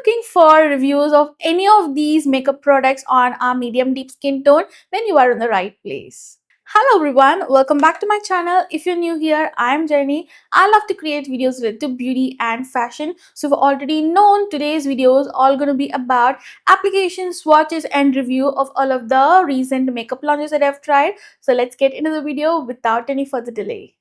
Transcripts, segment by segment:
looking for reviews of any of these makeup products on our medium deep skin tone, then you are in the right place. Hello everyone, welcome back to my channel. If you're new here, I'm Jenny. I love to create videos related to beauty and fashion. So you've already known today's video is all going to be about applications, swatches and review of all of the recent makeup launches that I've tried. So let's get into the video without any further delay.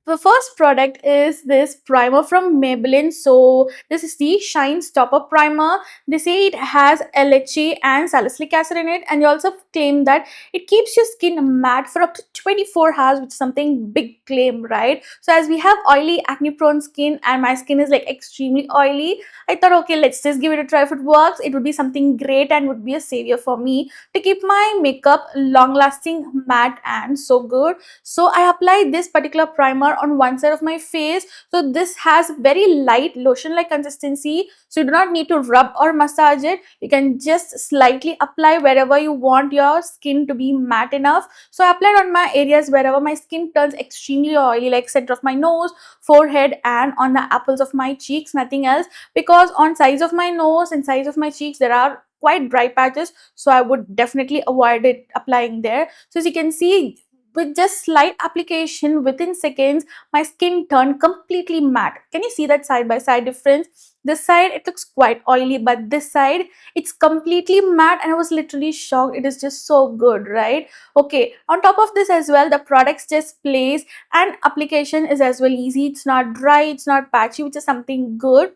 The first product is this primer from Maybelline. So this is the Shine Stopper Primer. They say it has LHA and salicylic acid in it, and you also claim that it keeps your skin matte for up to 24 hours, which is something big claim, right? So as we have oily acne prone skin and my skin is like extremely oily, I thought, okay, let's just give it a try. If it works, it would be something great and would be a savior for me to keep my makeup long lasting, matte and so good. So I applied this particular primer on one side of my face. So this has very light lotion like consistency, so you do not need to rub or massage it. You can just slightly apply wherever you want your skin to be matte enough. So I applied on my areas wherever my skin turns extremely oily, like center of my nose, forehead and on the apples of my cheeks, nothing else, because on sides of my nose and sides of my cheeks there are quite dry patches, so I would definitely avoid it applying there. So as you can see, with just slight application within seconds, my skin turned completely matte. Can you see that side by side difference? This side it looks quite oily, but this side it's completely matte, and I was literally shocked. It is just so good, right? Okay, on top of this as well, the products just place and application is as well easy. It's not dry, it's not patchy, which is something good.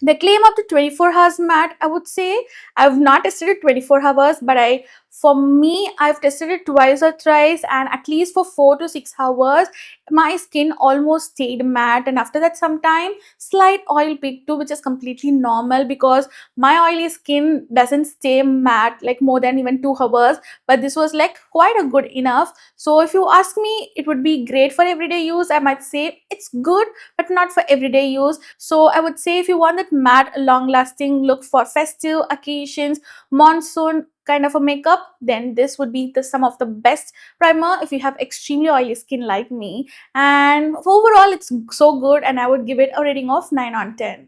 They claim up to 24 hours matte. I would say I've not tested it 24 hours, but for me, I've tested it twice or thrice, and at least for 4 to 6 hours, my skin almost stayed matte. And after that, sometime slight oil peak too, which is completely normal because my oily skin doesn't stay matte like more than even 2 hours. But this was like quite a good enough. So if you ask me, it would be great for everyday use. I might say it's good, but not for everyday use. So I would say if you want that matte, long lasting look for festive occasions, monsoon kind of a makeup, then this would be some of the best primer if you have extremely oily skin like me. And overall it's so good, and I would give it a rating of 9 on 10.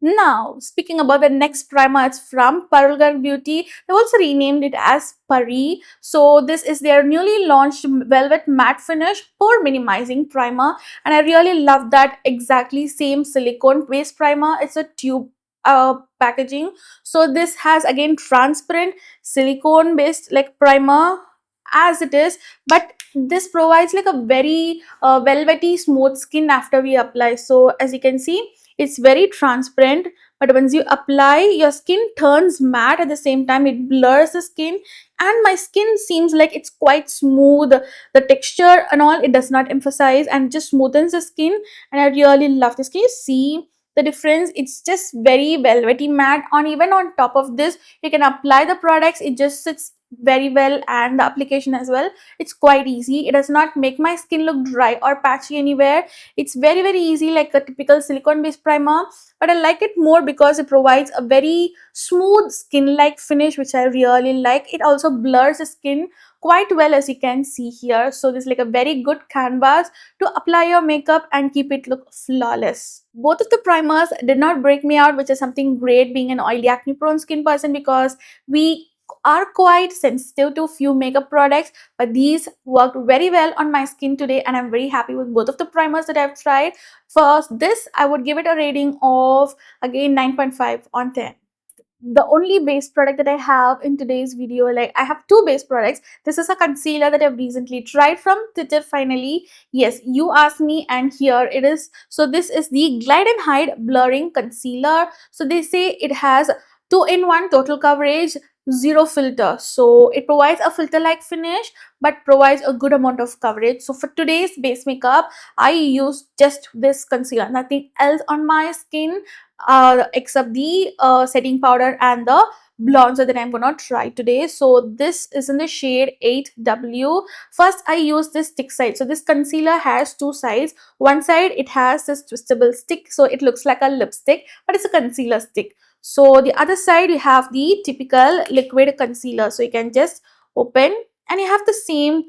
Now, speaking about the next primer, it's from Parulgar Beauty. They also renamed it as Pari. So this is their newly launched velvet matte finish pore minimizing primer, and I really love that exactly same silicone based primer. It's a tube packaging. So this has again transparent silicone based like primer as it is, but this provides like a very velvety smooth skin after we apply. So as you can see, it's very transparent, but once you apply, your skin turns matte. At the same time, it blurs the skin, and my skin seems like it's quite smooth. The texture and all, it does not emphasize and just smoothens the skin, and I really love this. Can you see the difference? It's just very velvety matte. On even on top of this, you can apply the products. It just sits very well, and the application as well, it's quite easy. It does not make my skin look dry or patchy anywhere. It's very easy like a typical silicone based primer, but I like it more because it provides a very smooth skin like finish, which I really like. It also blurs the skin quite well, as you can see here. So this is like a very good canvas to apply your makeup and keep it look flawless. Both of the primers did not break me out, which is something great being an oily acne prone skin person, because we are quite sensitive to few makeup products, but these worked very well on my skin today, and I'm very happy with both of the primers that I've tried. For this, I would give it a rating of again 9.5 on 10. The only base product that I have in today's video, like I have two base products. This is a concealer that I've recently tried from Twitter finally. Yes, you asked me, and here it is. So this is the Glide and Hide Blurring Concealer. So they say it has 2-in-1 total coverage, zero filter. So it provides a filter like finish but provides a good amount of coverage. So for today's base makeup, I use just this concealer, nothing else on my skin except the setting powder and the bronzer that I'm gonna try today. So this is in the shade 8W. First, I use this stick side. So this concealer has two sides. One side it has this twistable stick, so it looks like a lipstick, but it's a concealer stick. So the other side you have the typical liquid concealer. So you can just open, and you have the same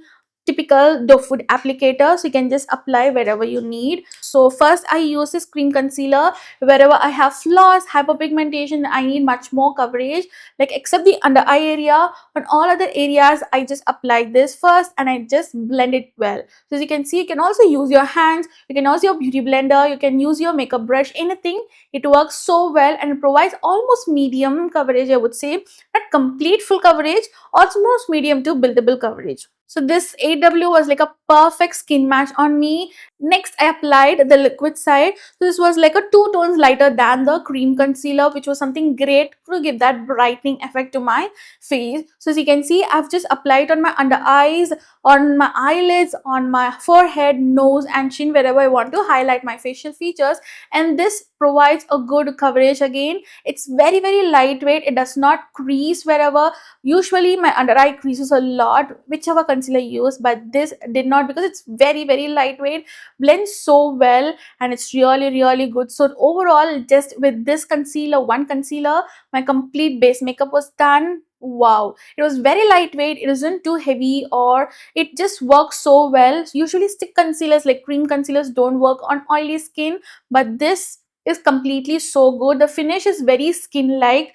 typical doe food applicator, so you can just apply wherever you need. So first I use this cream concealer wherever I have flaws, hyperpigmentation, I need much more coverage, like except the under eye area. On all other areas I just apply this first and I just blend it well. So as you can see, you can also use your hands, you can use your beauty blender, you can use your makeup brush, anything. It works so well and it provides almost medium coverage, I would say. Not complete full coverage, almost medium to buildable coverage. So this 8W was like a perfect skin match on me. Next, I applied the liquid side. So this was like a 2 tones lighter than the cream concealer, which was something great to give that brightening effect to my face. So as you can see, I've just applied on my under eyes, on my eyelids, on my forehead, nose and chin, wherever I want to highlight my facial features. And this provides a good coverage again. It's very lightweight. It does not crease wherever. Usually my under eye creases a lot, whichever concealer I use, but this did not, because it's very lightweight, blends so well, and it's really good. So overall, just with this concealer, one concealer, my complete base makeup was done. Wow, it was very lightweight, it isn't too heavy, or it just works so well. Usually stick concealers like cream concealers don't work on oily skin, but this is completely so good. The finish is very skin like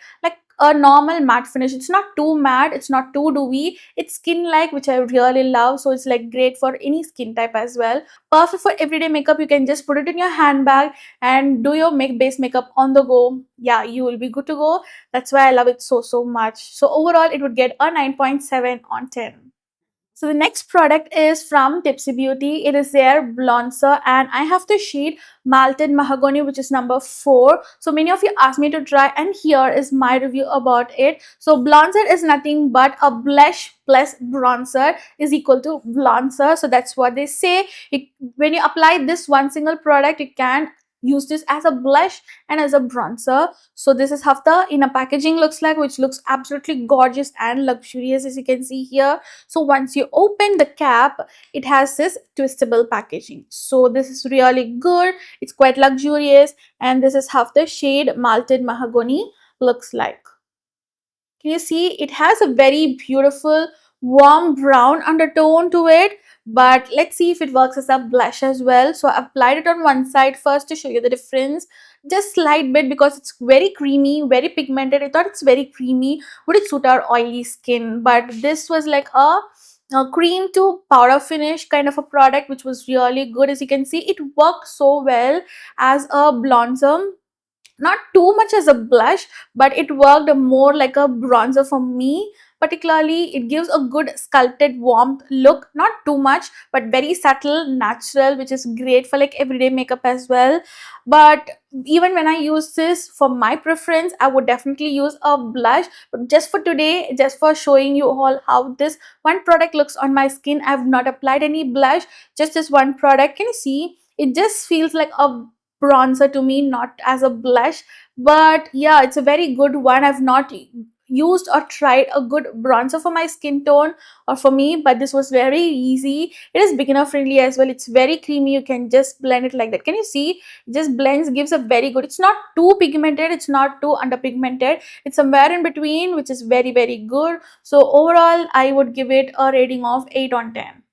a normal matte finish. It's not too matte, it's not too dewy, it's skin like, which I really love. So it's like great for any skin type as well. Perfect for everyday makeup. You can just put it in your handbag and do your base makeup on the go. Yeah, you will be good to go. That's why I love it so much. So overall it would get a 9.7 on 10. So the next product is from Tipsy Beauty. It is their bronzer and I have the shade Malted Mahogany, which is number 4. So many of you asked me to try and here is my review about it. So bronzer is nothing but a blush plus bronzer is equal to bronzer. So that's what they say. When you apply this one single product, you can use this as a blush and as a bronzer. So this is how the inner packaging looks like, which looks absolutely gorgeous and luxurious, as you can see here. So once you open the cap, it has this twistable packaging. So this is really good. It's quite luxurious, and this is how the shade Malted Mahogany looks like. Can you see? It has a very beautiful warm brown undertone to it, but let's see if it works as a blush as well. So I applied it on one side first to show you the difference, just slight bit, because it's very creamy, very pigmented. I thought it's very creamy, would it suit our oily skin, but this was like a cream to powder finish kind of a product, which was really good. As you can see, it worked so well as a bronzer, not too much as a blush, but it worked more like a bronzer for me. Particularly, it gives a good sculpted warmth look, not too much, but very subtle, natural, which is great for like everyday makeup as well. But even when I use this for my preference, I would definitely use a blush. But just for today, just for showing you all how this one product looks on my skin, I have not applied any blush, just this one product. Can you see? It just feels like a bronzer to me, not as a blush. But yeah, it's a very good one. I've not used or tried a good bronzer for my skin tone or for me, but this was very easy. It is beginner friendly as well. It's very creamy. You can just blend it like that. Can you see? It just blends, gives a very good, it's not too pigmented, it's not too underpigmented, it's somewhere in between, which is very good. So overall I would give it a rating of 8 on 10.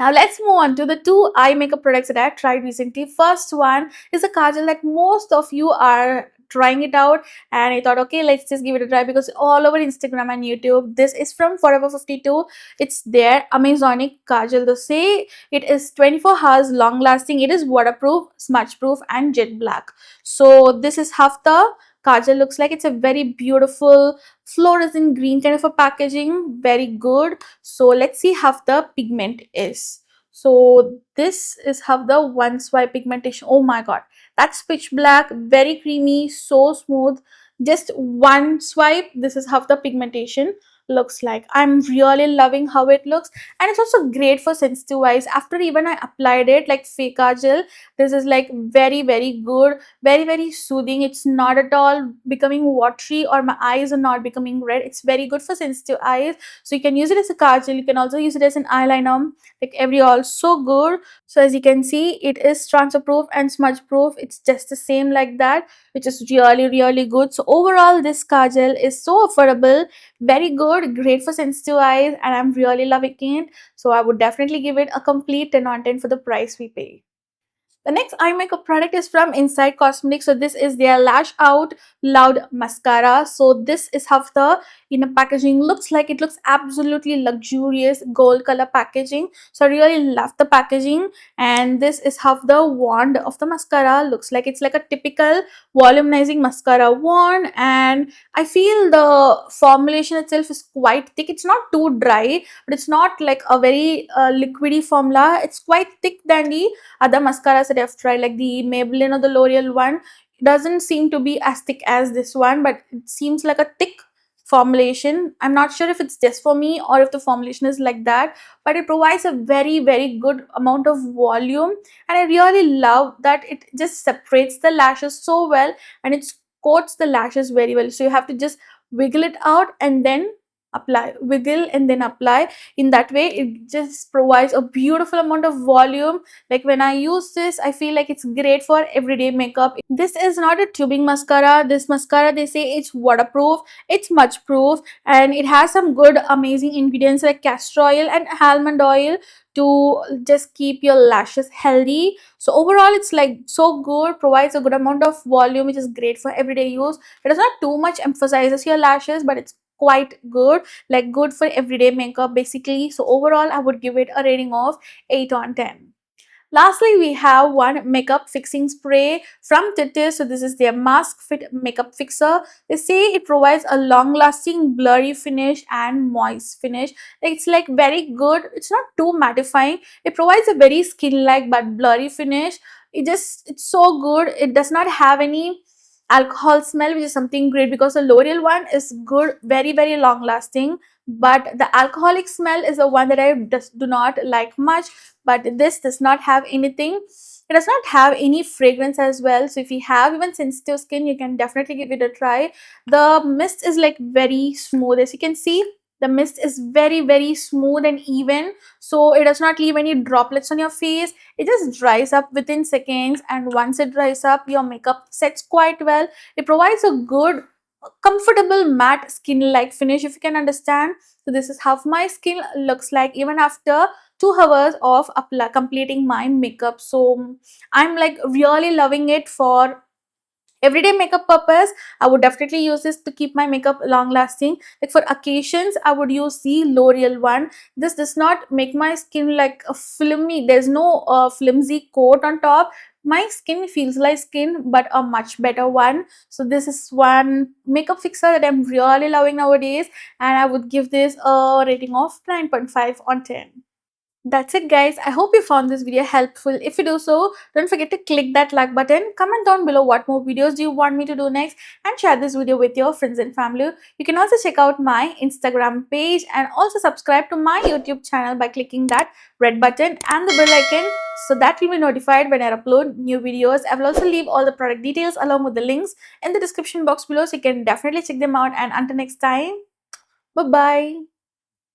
Now let's move on to the two eye makeup products that I have tried recently. First one is a kajal that most of you are trying it out, and I thought, okay, let's just give it a try, because all over Instagram and YouTube. This is from Forever 52. It's their Amazonic kajal. They say it is 24 hours long lasting, it is waterproof, smudge proof and jet black. So this is how the kajal looks like. It's a very beautiful fluorescent green kind of a packaging, very good. So let's see how the pigment is. So this is how the one swipe pigmentation, oh my god, that's pitch black, very creamy, so smooth. Just one swipe, this is how the pigmentation looks like. I'm really loving how it looks, and it's also great for sensitive eyes. After even I applied it like fake kajal, this is like very good, very soothing. It's not at all becoming watery or my eyes are not becoming red. It's very good for sensitive eyes. So you can use it as a kajal, you can also use it as an eyeliner, like every all, so good. So as you can see, it is transfer proof and smudge proof. It's just the same like that, which is really good. So overall this kajal is so affordable, Very good, great for sensitive eyes, and I'm really loving it. So I would definitely give it a complete 10 on 10 for the price we pay. The next eye makeup product is from Inside Cosmetics. So this is their Lash Out Loud Mascara. So this is how the inner packaging looks like. It looks absolutely luxurious gold color packaging. So I really love the packaging. And this is how the wand of the mascara looks like. It's like a typical volumizing mascara wand. And I feel the formulation itself is quite thick. It's not too dry, but it's not like a very liquidy formula. It's quite thick than the other mascaras that I've tried, like the Maybelline or the L'Oreal one. It doesn't seem to be as thick as this one, but it seems like a thick formulation. I'm not sure if it's just for me or if the formulation is like that, but it provides a very, very good amount of volume. And I really love that it just separates the lashes so well, and it coats the lashes very well. So you have to just wiggle it out and then apply, wiggle and then apply. In that way, it just provides a beautiful amount of volume. Like when I use this, I feel like it's great for everyday makeup. This is not a tubing mascara. This mascara, they say it's waterproof, it's smudge proof, and it has some good amazing ingredients like castor oil and almond oil to just keep your lashes healthy. So overall, it's like so good, provides a good amount of volume, which is great for everyday use. It does not too much emphasizes your lashes, but it's quite good, like good for everyday makeup basically. So overall, I would give it a rating of 8 on 10. Lastly, we have one makeup fixing spray from Tite. So this is their Mask Fit Makeup Fixer. They say it provides a long-lasting blurry finish and moist finish. It's like very good. It's not too mattifying. It provides a very skin-like but blurry finish. It's so good. It does not have any alcohol smell, which is something great because the L'Oreal one is good, very, very long lasting, but the alcoholic smell is the one that I just do not like much. But this does not have anything. It does not have any fragrance as well. So if you have even sensitive skin, you can definitely give it a try. The mist is like very smooth. As you can see, the mist is very, very smooth and even. So it does not leave any droplets on your face. It just dries up within seconds, and once it dries up, your makeup sets quite well. It provides a good, comfortable matte skin like finish, if you can understand. So this is how my skin looks like even after 2 hours of completing my makeup. So I'm like really loving it for everyday makeup purpose. I would definitely use this to keep my makeup long lasting. Like for occasions, I would use the L'Oreal one. This does not make my skin like a filmy, there's no flimsy coat on top. My skin feels like skin, but a much better one. So this is one makeup fixer that I'm really loving nowadays, and I would give this a rating of 9.5 on 10. That's it, guys. I hope you found this video helpful. If you do so, don't forget to click that like button, comment down below what more videos do you want me to do next, and share this video with your friends and family. You can also check out my Instagram page and also subscribe to my YouTube channel by clicking that red button and the bell icon, so that you'll be notified when I upload new videos. I will also leave all the product details along with the links in the description box below, so you can definitely check them out. And until next time, bye bye.